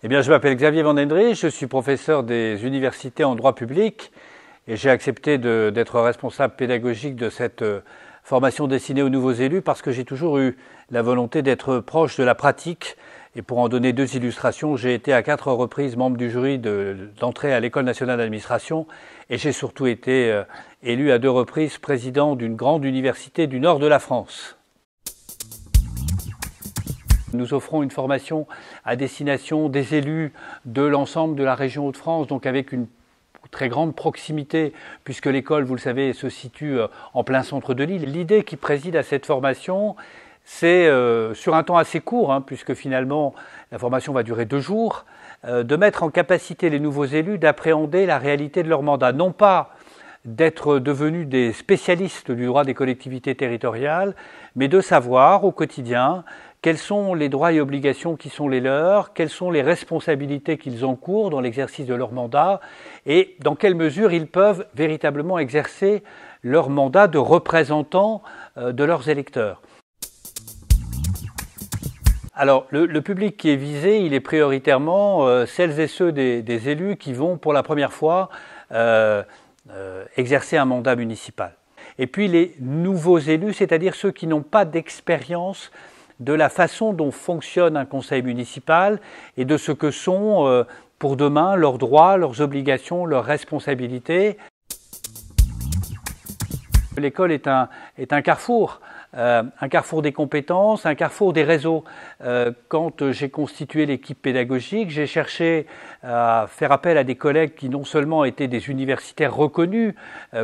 Eh bien, je m'appelle Xavier Van Hendrich, je suis professeur des universités en droit public et j'ai accepté d'être responsable pédagogique de cette formation destinée aux nouveaux élus parce que j'ai toujours eu la volonté d'être proche de la pratique. Et pour en donner deux illustrations, j'ai été à 4 reprises membre du jury d'entrée à l'École nationale d'administration et j'ai surtout été élu à 2 reprises président d'une grande université du nord de la France. Nous offrons une formation à destination des élus de l'ensemble de la région Hauts-de-France, donc avec une très grande proximité, puisque l'école, vous le savez, se situe en plein centre de l'île. L'idée qui préside à cette formation, c'est sur un temps assez court, puisque finalement la formation va durer 2 jours, de mettre en capacité les nouveaux élus d'appréhender la réalité de leur mandat, non pas d'être devenus des spécialistes du droit des collectivités territoriales, mais de savoir au quotidien quels sont les droits et obligations qui sont les leurs, quelles sont les responsabilités qu'ils encourent dans l'exercice de leur mandat et dans quelle mesure ils peuvent véritablement exercer leur mandat de représentants de leurs électeurs. Alors, le public qui est visé, il est prioritairement celles et ceux des élus qui vont pour la première fois exercer un mandat municipal. Et puis les nouveaux élus, c'est-à-dire ceux qui n'ont pas d'expérience de la façon dont fonctionne un conseil municipal et de ce que sont pour demain leurs droits, leurs obligations, leurs responsabilités. L'école est un carrefour des compétences, un carrefour des réseaux. Quand j'ai constitué l'équipe pédagogique, j'ai cherché à faire appel à des collègues qui non seulement étaient des universitaires reconnus,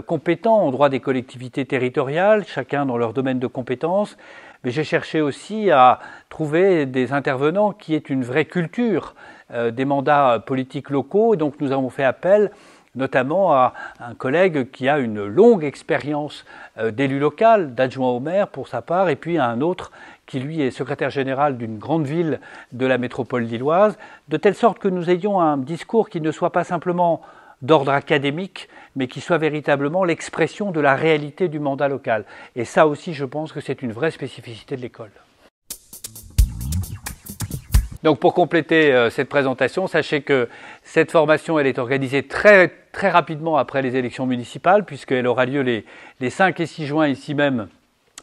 compétents en droit des collectivités territoriales, chacun dans leur domaine de compétences, mais j'ai cherché aussi à trouver des intervenants qui aient une vraie culture des mandats politiques locaux. Et donc nous avons fait appel notamment à un collègue qui a une longue expérience d'élu local, d'adjoint au maire pour sa part, et puis à un autre qui lui est secrétaire général d'une grande ville de la métropole lilloise, de telle sorte que nous ayons un discours qui ne soit pas simplement d'ordre académique, mais qui soit véritablement l'expression de la réalité du mandat local. Et ça aussi, je pense que c'est une vraie spécificité de l'école. Donc pour compléter cette présentation, sachez que cette formation elle est organisée très rapidement après les élections municipales, puisqu'elle aura lieu les 5 et 6 juin ici même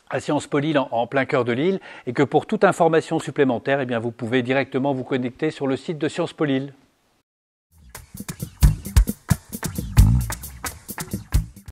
à Sciences Po Lille en plein cœur de Lille, et que pour toute information supplémentaire, eh bien, vous pouvez directement vous connecter sur le site de Sciences Po Lille.